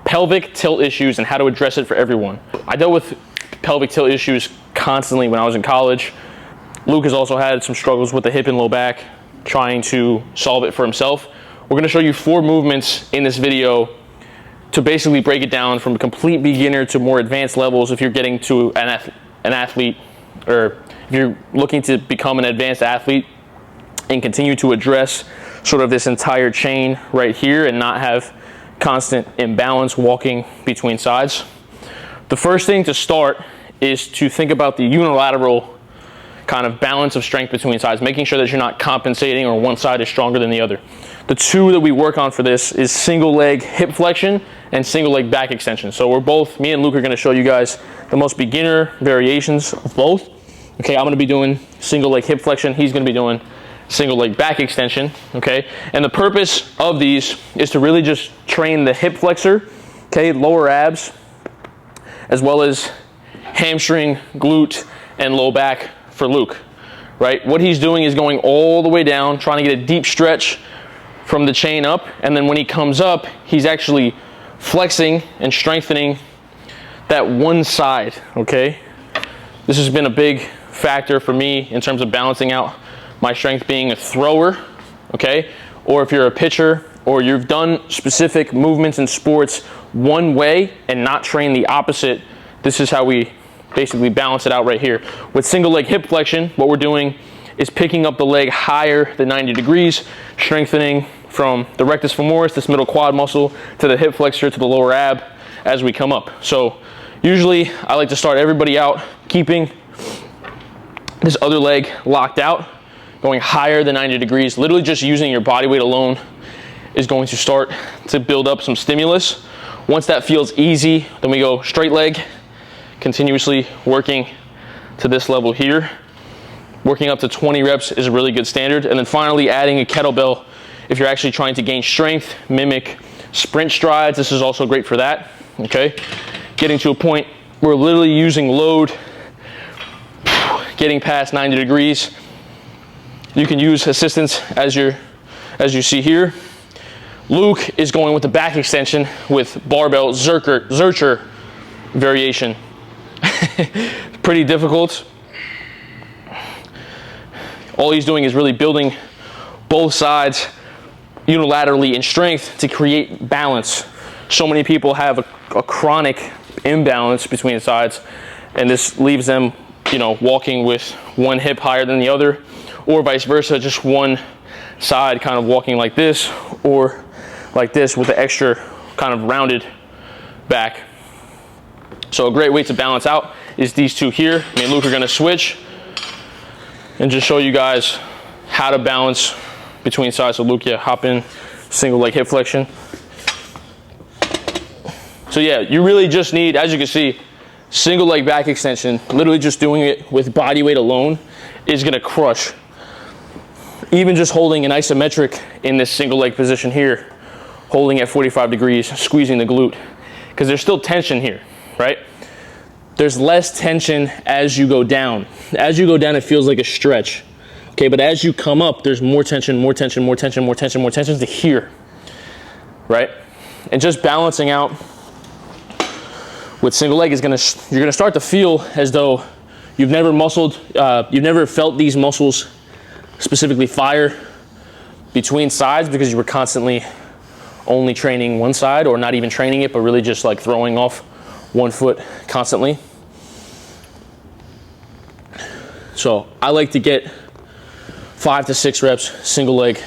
pelvic tilt issues and how to address it for everyone. I dealt with pelvic tilt issues constantly when I was in college. Luke has also had some struggles with the hip and low back, trying to solve it for himself. We're going to show you 4 movements in this video to basically break it down from a complete beginner to more advanced levels if you're getting to an athlete, or if you're looking to become an advanced athlete and continue to address sort of this entire chain right here and not have constant imbalance walking between sides. The first thing to start is to think about the unilateral kind of balance of strength between sides, making sure that you're not compensating or one side is stronger than the other. The 2 that we work on for this is single leg hip flexion and single leg back extension. So me and Luke are going to show you guys the most beginner variations of both. Okay, I'm going to be doing single leg hip flexion. He's going to be doing single leg back extension. Okay, and the purpose of these is to really just train the hip flexor, okay, lower abs, as well as hamstring, glute, and low back for Luke, right? What he's doing is going all the way down, trying to get a deep stretch from the chain up, and then when he comes up, he's actually flexing and strengthening that one side, okay? This has been a big factor for me in terms of balancing out my strength being a thrower, okay? Or if you're a pitcher, or you've done specific movements in sports one way and not train the opposite, this is how we basically balance it out right here. With single leg hip flexion, what we're doing is picking up the leg higher than 90 degrees, strengthening from the rectus femoris, this middle quad muscle, to the hip flexor, to the lower ab as we come up. So usually I like to start everybody out keeping this other leg locked out, going higher than 90 degrees. Literally just using your body weight alone is going to start to build up some stimulus. Once that feels easy, then we go straight leg, continuously working to this level here. Working up to 20 reps is a really good standard. And then finally adding a kettlebell if you're actually trying to gain strength, mimic sprint strides. This is also great for that, okay? Getting to a point where we're literally using load, getting past 90 degrees. You can use assistance as you see here. Luke is going with the back extension with barbell Zercher variation. Pretty difficult. All he's doing is really building both sides unilaterally in strength to create balance. So many people have a chronic imbalance between the sides, and this leaves them, walking with one hip higher than the other, or vice versa, just one side kind of walking like this or like this with the extra kind of rounded back. So a great way to balance out is these 2 here. Me and Luke are going to switch and just show you guys how to balance between sides. So Luke, hop in, single leg hip flexion. So yeah, you really just need, as you can see, single leg back extension. Literally just doing it with body weight alone is going to crush. Even just holding an isometric in this single leg position here, holding at 45 degrees, squeezing the glute, because there's still tension here, right? There's less tension as you go down. As you go down, it feels like a stretch, okay? But as you come up, there's more tension, more tension, more tension, more tension, more tension to here, right? And just balancing out with single leg you're gonna start to feel as though you've never felt these muscles specifically fire between sides because you were constantly only training one side, or not even training it, but really just like throwing off one foot constantly. So I like to get 5 to 6 reps single leg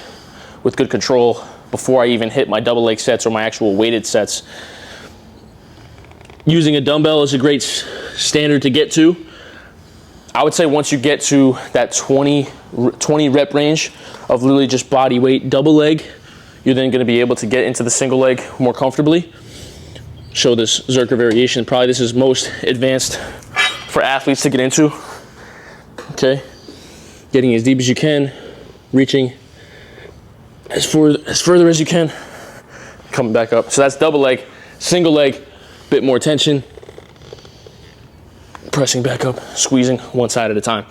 with good control before I even hit my double leg sets or my actual weighted sets. Using a dumbbell is a great standard to get to. I would say once you get to that 20 rep range of literally just body weight double leg, you're then going to be able to get into the single leg more comfortably. Show this Zercher variation. Probably this is most advanced for athletes to get into. Okay, getting as deep as you can, reaching as further as you can, coming back up. So that's double leg. Single leg, bit more tension, pressing back up, squeezing one side at a time.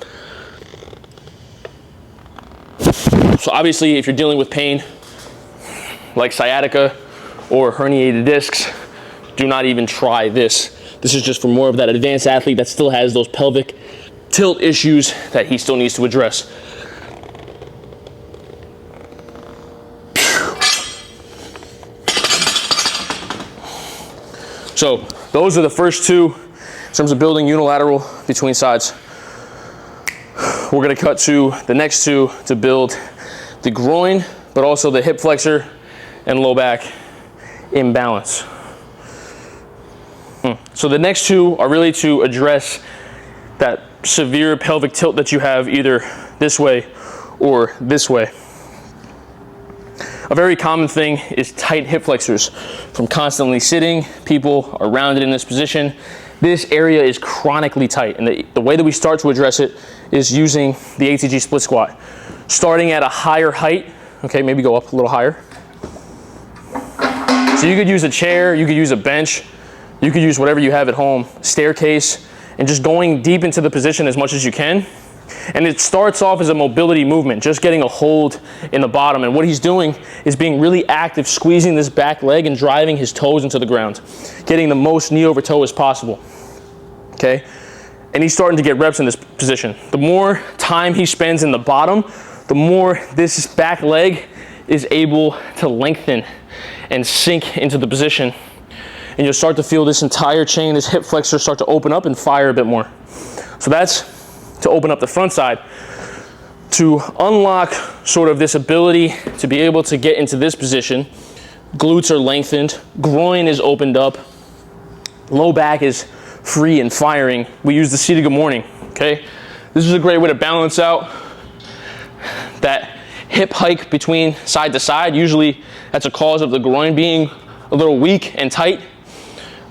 So obviously if you're dealing with pain like sciatica or herniated discs, do not even try this. This is just for more of that advanced athlete that still has those pelvic tilt issues that he still needs to address. So those are the first two in terms of building unilateral between sides. We're gonna cut to the next two to build the groin, but also the hip flexor and low back imbalance. So the next two are really to address that severe pelvic tilt that you have either this way or this way. A very common thing is tight hip flexors. From constantly sitting, people are rounded in this position. This area is chronically tight, and the way that we start to address it is using the ATG split squat. Starting at a higher height, okay, maybe go up a little higher. So you could use a chair, you could use a bench, you could use whatever you have at home, staircase, and just going deep into the position as much as you can. And it starts off as a mobility movement, just getting a hold in the bottom. And what he's doing is being really active, squeezing this back leg and driving his toes into the ground, getting the most knee over toe as possible, okay? And he's starting to get reps in this position. The more time he spends in the bottom, the more this back leg is able to lengthen and sink into the position. And you'll start to feel this entire chain, this hip flexor start to open up and fire a bit more. So that's to open up the front side. To unlock sort of this ability to be able to get into this position, glutes are lengthened, groin is opened up, low back is free and firing. We use the seated good morning, okay? This is a great way to balance out that hip hike between side to side. Usually that's a cause of the groin being a little weak and tight.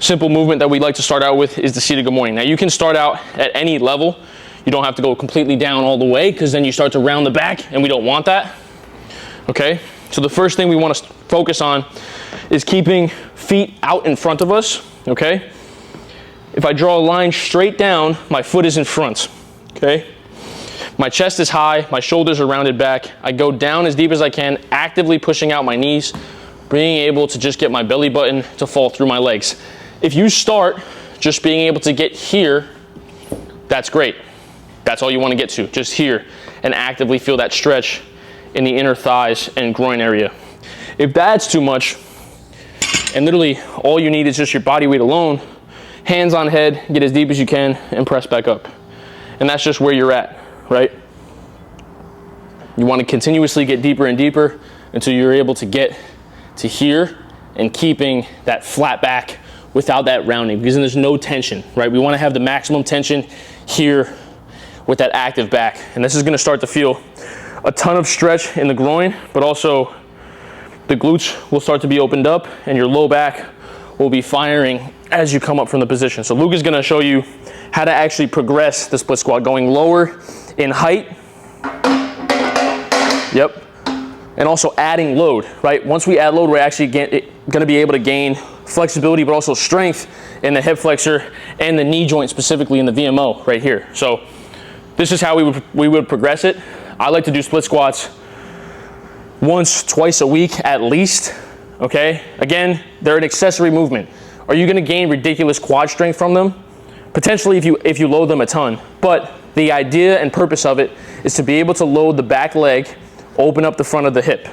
Simple movement that we like to start out with is the seated good morning. Now you can start out at any level. You don't have to go completely down all the way, because then you start to round the back, and we don't want that, okay? So the first thing we want to focus on is keeping feet out in front of us, okay? If I draw a line straight down, my foot is in front, okay? My chest is high, my shoulders are rounded back. I go down as deep as I can, actively pushing out my knees, being able to just get my belly button to fall through my legs. If you start just being able to get here, that's great. That's all you want to get to, just here, and actively feel that stretch in the inner thighs and groin area. If that's too much, and literally all you need is just your body weight alone, hands on head, get as deep as you can, and press back up. And that's just where you're at, right? You want to continuously get deeper and deeper until you're able to get to here and keeping that flat back without that rounding, because then there's no tension, right? We want to have the maximum tension here with that active back. And this is going to start to feel a ton of stretch in the groin, but also the glutes will start to be opened up and your low back will be firing as you come up from the position. So Luke is going to show you how to actually progress the split squat, going lower in height. Yep. And also adding load, right? Once we add load, we're actually going to be able to gain flexibility, but also strength in the hip flexor and the knee joint, specifically in the VMO right here. So this is how we would progress it. I like to do split squats once, twice a week at least, okay? Again, they're an accessory movement. Are you gonna gain ridiculous quad strength from them? Potentially if you load them a ton, but the idea and purpose of it is to be able to load the back leg, open up the front of the hip.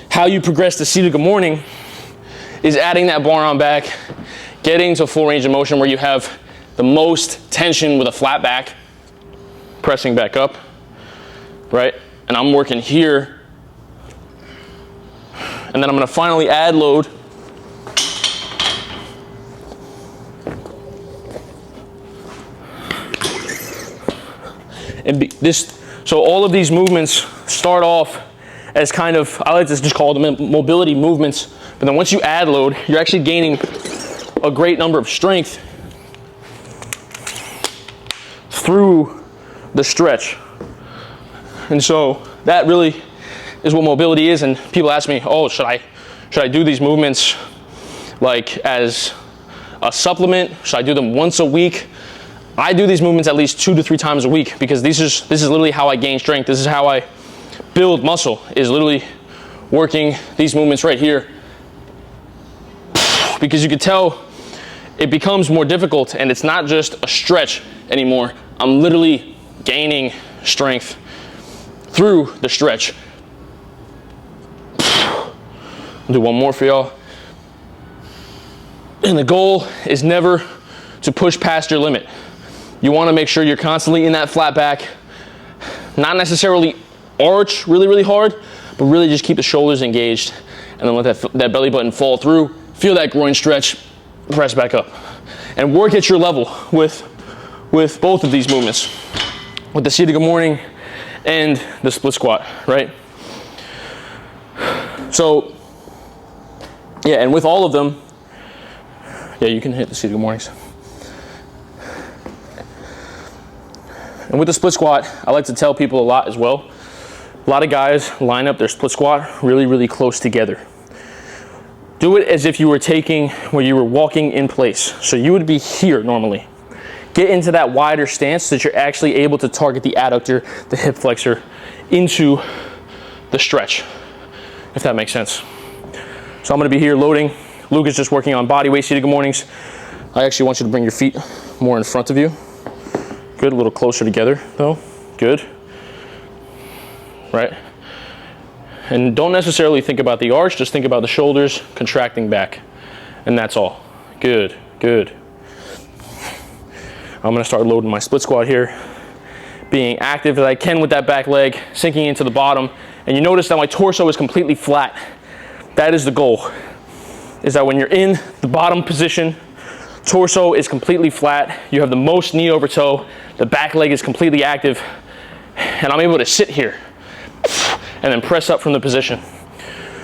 How you progress the seated good morning is adding that bar on back, getting to full range of motion where you have the most tension with a flat back, pressing back up, right? And I'm working here. And then I'm gonna finally add load. And so all of these movements start off as kind of, I like to just call them mobility movements, but then once you add load, you're actually gaining a great number of strength through the stretch. And so that really is what mobility is. And people ask me, oh, should I do these movements like as a supplement? Should I do them once a week? I do these movements at least 2 to 3 times a week, because this is literally how I gain strength. This is how I build muscle, is literally working these movements right here. Because you can tell it becomes more difficult, and it's not just a stretch anymore. I'm literally gaining strength through the stretch. I'll do one more for y'all. And the goal is never to push past your limit. You want to make sure you're constantly in that flat back, not necessarily arch really, really hard, but really just keep the shoulders engaged, and then let that belly button fall through. Feel that groin stretch, press back up. And work at your level with both of these movements, with the seated good morning and the split squat, right? So, yeah, and with all of them, yeah, you can hit the seated good mornings. And with the split squat, I like to tell people a lot as well. A lot of guys line up their split squat really, really close together. Do it as if you were where you were walking in place. So you would be here normally. Get into that wider stance so that you're actually able to target the adductor, the hip flexor, into the stretch, if that makes sense. So I'm gonna be here loading. Luke is just working on body weight seated good mornings. I actually want you to bring your feet more in front of you. Good, a little closer together though. Good. Right? And don't necessarily think about the arch, just think about the shoulders contracting back. And that's all. Good, good. I'm gonna start loading my split squat here. Being active as I can with that back leg, sinking into the bottom. And you notice that my torso is completely flat. That is the goal. Is that when you're in the bottom position, torso is completely flat. You have the most knee over toe. The back leg is completely active. And I'm able to sit here and then press up from the position.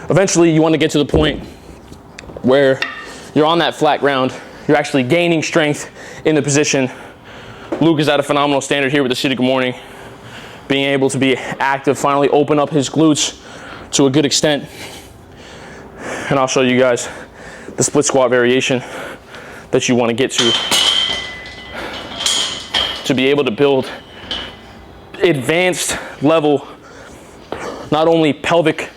Eventually, you want to get to the point where you're on that flat ground. You're actually gaining strength in the position. Luke is at a phenomenal standard here with the seated good morning. Being able to be active, finally open up his glutes to a good extent. And I'll show you guys the split squat variation that you want to get to be able to build advanced level, not only pelvic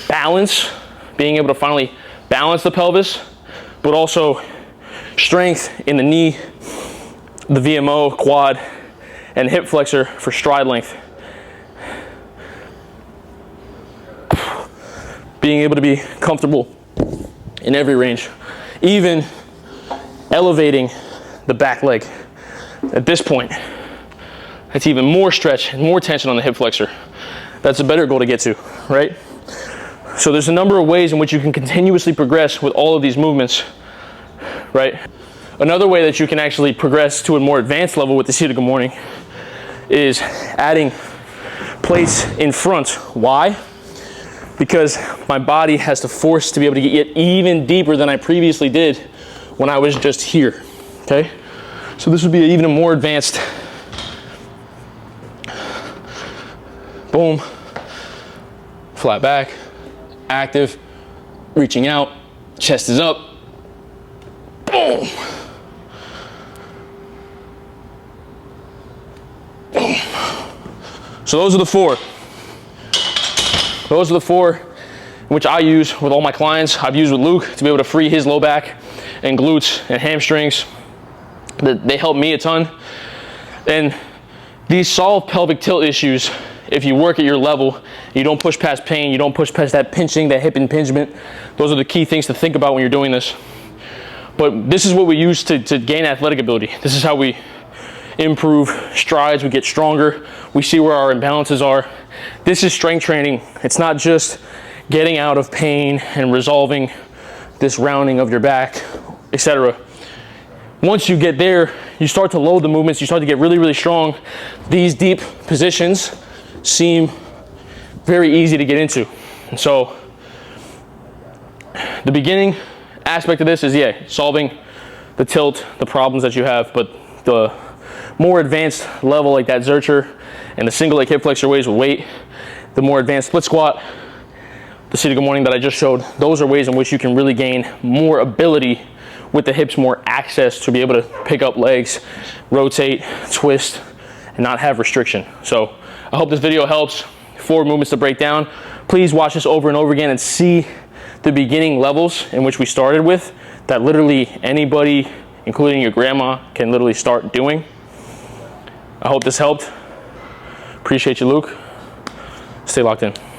balance, being able to finally balance the pelvis, but also strength in the knee, the VMO, quad, and hip flexor for stride length. Being able to be comfortable in every range, even elevating the back leg. At this point, that's even more stretch and more tension on the hip flexor. That's a better goal to get to, right? So there's a number of ways in which you can continuously progress with all of these movements, right? Another way that you can actually progress to a more advanced level with the seated good morning is adding plates in front. Why? Because my body has to force to be able to get even deeper than I previously did when I was just here, okay? So this would be even a more advanced, boom, flat back, active, reaching out, chest is up, boom, boom. So those are the four. Those are the four which I use with all my clients. I've used with Luke to be able to free his low back and glutes and hamstrings. They help me a ton. And these solve pelvic tilt issues if you work at your level. You don't push past pain, you don't push past that pinching, that hip impingement. Those are the key things to think about when you're doing this. But this is what we use to gain athletic ability. This is how we improve strides, we get stronger, we see where our imbalances are. This is strength training. It's not just getting out of pain and resolving this rounding of your back, etc. Once you get there, you start to load the movements, you start to get really, really strong. These deep positions seem very easy to get into. And so the beginning aspect of this is, yeah, solving the tilt, the problems that you have, but the more advanced level like that Zercher and the single leg hip flexor ways with weight, the more advanced split squat, the seated good morning that I just showed, those are ways in which you can really gain more ability with the hips, more access to be able to pick up legs, rotate, twist, and not have restriction. So I hope this video helps. 4 movements to break down. Please watch this over and over again and see the beginning levels in which we started with. that literally anybody, including your grandma, can literally start doing. I hope this helped. Appreciate you, Luke. Stay locked in.